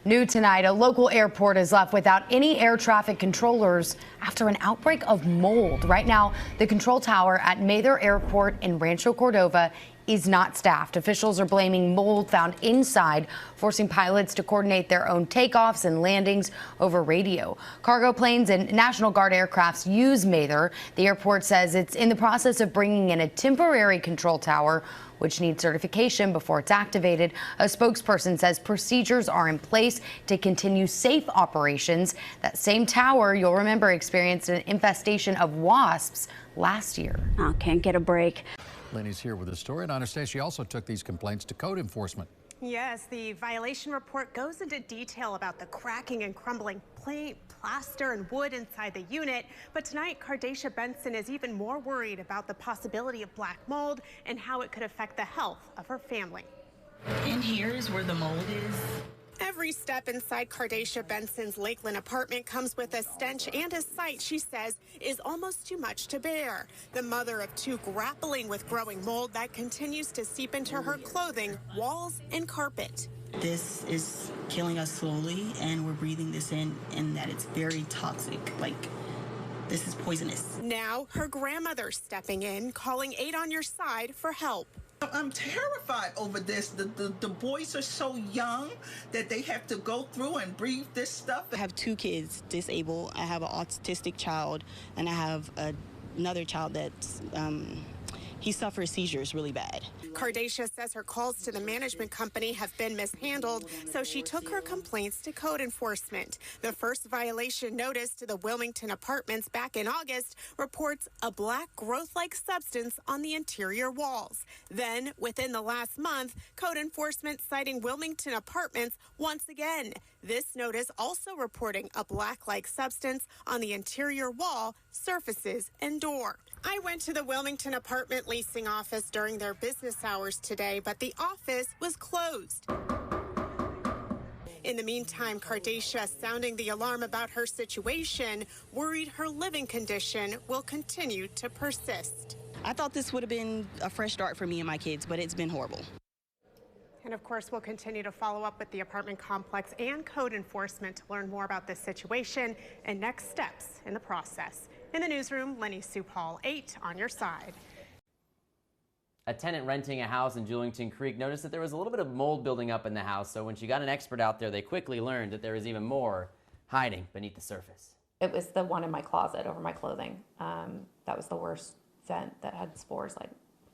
New tonight, a local airport is left without any air traffic controllers after an outbreak of mold. Right now, the control tower at Mather Airport in Rancho Cordova is not staffed. Officials are blaming mold found inside, forcing pilots to coordinate their own takeoffs and landings over radio. Cargo planes and National Guard aircrafts use Mather. The airport says it's in the process of bringing in a temporary control tower, which needs certification before it's activated. A spokesperson says procedures are in place to continue safe operations. That same tower, you'll remember, experienced an infestation of wasps last year. Oh, can't get a break. Lenny's here with the story, and I understand she also took these complaints to code enforcement. Yes, the violation report goes into detail about the cracking and crumbling paint, plaster, and wood inside the unit. But tonight, Cardacia Benson is even more worried about the possibility of black mold and how it could affect the health of her family. In here is where the mold is. Every step inside Cardacia Benson's Lakeland apartment comes with a stench and a sight she says is almost too much to bear. The mother of two grappling with growing mold that continues to seep into her clothing, walls, and carpet. This is killing us slowly, and we're breathing this in, and that it's very toxic. Like, this is poisonous. Now, her grandmother stepping in, calling Aid on Your Side for help. I'm terrified over this. The boys are so young that they have to go through and breathe this stuff. I have two kids disabled. I have an autistic child, and I have another child that's he suffers seizures really bad. Cardacia says her calls to the management company have been mishandled, so she took her complaints to code enforcement. The first violation notice to the Wilmington apartments back in August reports a black growth-like substance on the interior walls. Then, within the last month, code enforcement citing Wilmington apartments once again. This notice also reporting a black-like substance on the interior wall, surfaces, and door. I went to the Wilmington apartment leasing office during their business hours today, but the office was closed. In the meantime, Cardacia sounding the alarm about her situation, worried her living condition will continue to persist. I thought this would have been a fresh start for me and my kids, but it's been horrible. And of course, we'll continue to follow up with the apartment complex and code enforcement to learn more about this situation and next steps in the process. In the newsroom, Lenny Supal, 8 on your side. A tenant renting a house in Julington Creek noticed that there was a little bit of mold building up in the house, so when she got an expert out there, they quickly learned that there was even more hiding beneath the surface. It was the one in my closet over my clothing. That was the worst vent that had spores like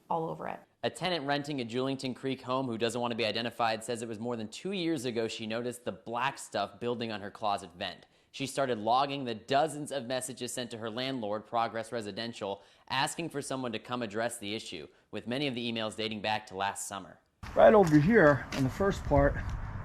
all over it. A tenant renting a Julington Creek home who doesn't want to be identified says it was more than 2 years ago she noticed the black stuff building on her closet vent. She started logging the dozens of messages sent to her landlord, Progress Residential, asking for someone to come address the issue, with many of the emails dating back to last summer. Right over here on the first part,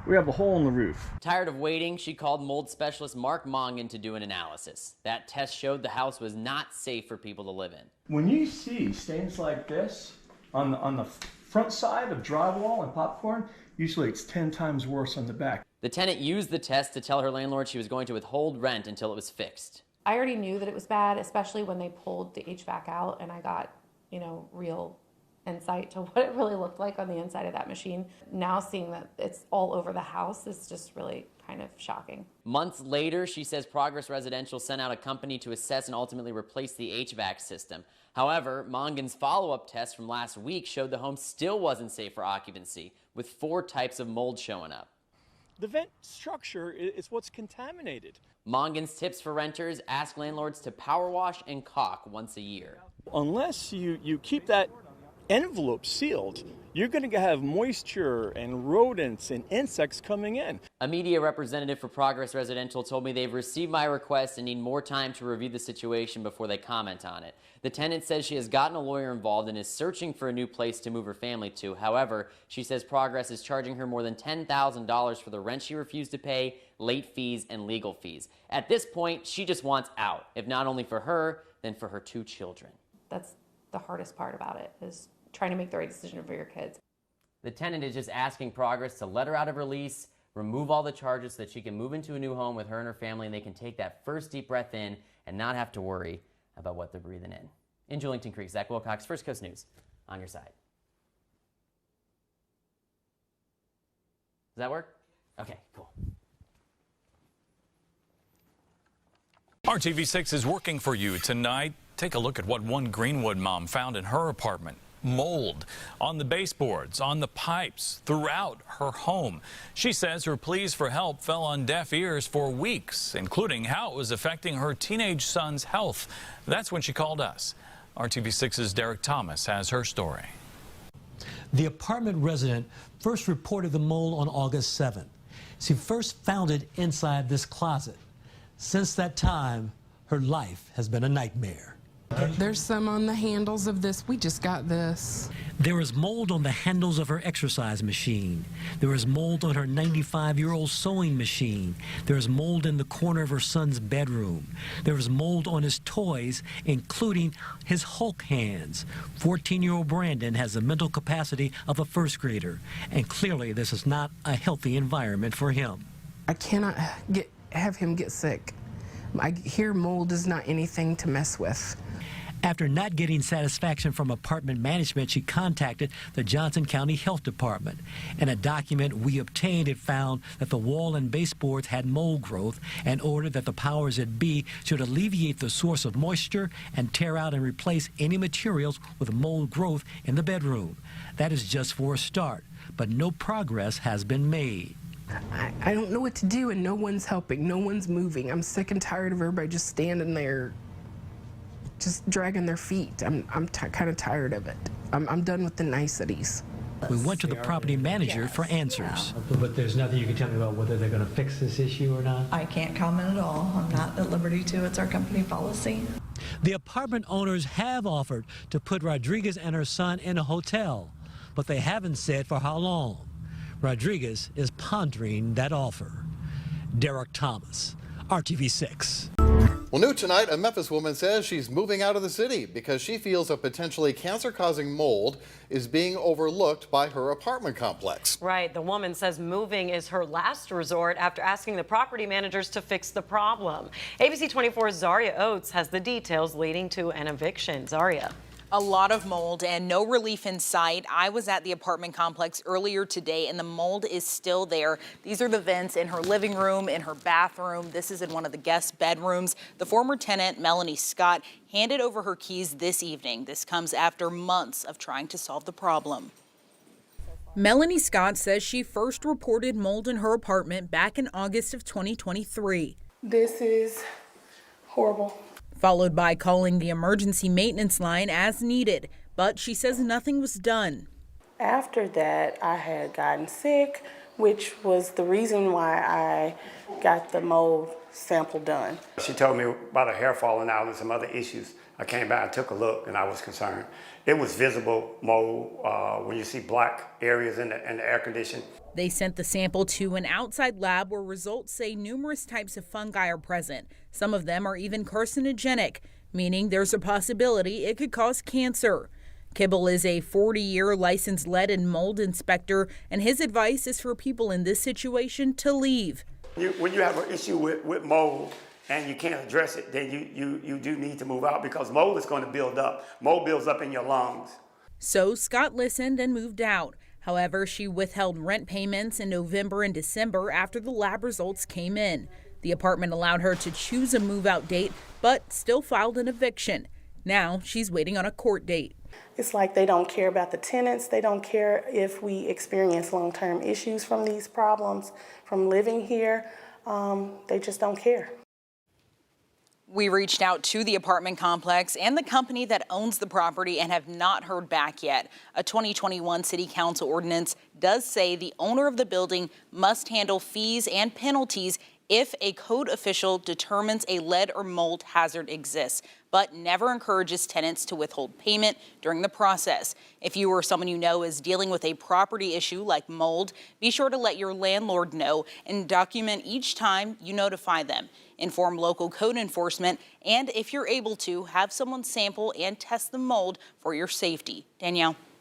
we have a hole in the roof. Tired of waiting, she called mold specialist Mark Mongan to do an analysis. That test showed the house was not safe for people to live in. When you see stains like this on the front side of drywall and popcorn, usually it's 10 times worse on the back. The tenant used the test to tell her landlord she was going to withhold rent until it was fixed. I already knew that it was bad, especially when they pulled the HVAC out and I got, real insight to what it really looked like on the inside of that machine. Now seeing that it's all over the house is just really kind of shocking. Months later, she says Progress Residential sent out a company to assess and ultimately replace the HVAC system. However, Mongan's follow-up test from last week showed the home still wasn't safe for occupancy, with 4 types of mold showing up. The vent structure is what's contaminated. Mongan's tips for renters: ask landlords to power wash and caulk once a year. Unless you keep that envelope sealed, you're going to have moisture and rodents and insects coming in. A media representative for Progress Residential told me they've received my request and need more time to review the situation before they comment on it. The tenant says she has gotten a lawyer involved and is searching for a new place to move her family to. However, she says Progress is charging her more than $10,000 for the rent she refused to pay, late fees, and legal fees. At this point, she just wants out, if not only for her, then for her 2 children. That's the hardest part about it, is trying to make the right decision for your kids. The tenant is just asking Progress to let her out of her lease, remove all the charges so that she can move into a new home with her and her family, and they can take that first deep breath in and not have to worry about what they're breathing in. In Julington Creek, Zach Wilcox, First Coast News, on your side. Does that work? Okay, cool. RTV6 is working for you tonight. Take a look at what one Greenwood mom found in her apartment. Mold on the baseboards, on the pipes, throughout her home. She says her pleas for help fell on deaf ears for weeks, including how it was affecting her teenage son's health. That's when she called us. RTV6's Derek Thomas has her story. The apartment resident first reported the mold on August 7th. She first found it inside this closet. Since that time, her life has been a nightmare. There's some on the handles of this. We just got this. There is mold on the handles of her exercise machine. There is mold on her 95-year-old sewing machine. There is mold in the corner of her son's bedroom. There is mold on his toys, including his Hulk hands. 14-year-old Brandon has the mental capacity of a first grader, and clearly this is not a healthy environment for him. I cannot have him get sick. I hear mold is not anything to mess with. After not getting satisfaction from apartment management, she contacted the Johnson County Health Department. In a document we obtained, it found that the wall and baseboards had mold growth and ordered that the powers that be should alleviate the source of moisture and tear out and replace any materials with mold growth in the bedroom. That is just for a start, but no progress has been made. I don't know what to do, and no one's helping. No one's moving. I'm sick and tired of everybody just standing there, just dragging their feet. I'm kind of tired of it. I'm done with the niceties. We went to the property manager for answers. But there's nothing you can tell me about whether they're going to fix this issue or not? I can't comment at all. I'm not at liberty to. It's our company policy. The apartment owners have offered to put Rodriguez and her son in a hotel, but they haven't said for how long. Rodriguez is pondering that offer. Derek Thomas, RTV6. Well, new tonight, a Memphis woman says she's moving out of the city because she feels a potentially cancer-causing mold is being overlooked by her apartment complex. Right. The woman says moving is her last resort after asking the property managers to fix the problem. ABC 24's Zaria Oates has the details leading to an eviction. Zaria. A lot of mold and no relief in sight. I was at the apartment complex earlier today and the mold is still there. These are the vents in her living room, in her bathroom. This is in one of the guest bedrooms. The former tenant, Melanie Scott, handed over her keys this evening. This comes after months of trying to solve the problem. Melanie Scott says she first reported mold in her apartment back in August of 2023. This is horrible. Followed by calling the emergency maintenance line as needed, but she says nothing was done. After that, I had gotten sick, which was the reason why I got the mold sample done. She told me about her hair falling out and some other issues. I came back and took a look and I was concerned. It was visible mold when you see black areas in the air condition. They sent the sample to an outside lab where results say numerous types of fungi are present. Some of them are even carcinogenic, meaning there's a possibility it could cause cancer. Kibble is a 40-year licensed lead and mold inspector, and his advice is for people in this situation to leave. When you have an issue with mold and you can't address it, then you do need to move out because mold is going to build up. Mold builds up in your lungs. So Scott listened and moved out. However, she withheld rent payments in November and December after the lab results came in. The apartment allowed her to choose a move-out date, but still filed an eviction. Now she's waiting on a court date. It's like they don't care about the tenants. They don't care if we experience long-term issues from these problems, from living here. They just don't care. We reached out to the apartment complex and the company that owns the property and have not heard back yet. A 2021 City Council ordinance does say the owner of the building must handle fees and penalties if a code official determines a lead or mold hazard exists, but never encourages tenants to withhold payment during the process. If you or someone you know is dealing with a property issue like mold, be sure to let your landlord know and document each time you notify them. Inform local code enforcement, and if you're able to, have someone sample and test the mold for your safety. Danielle.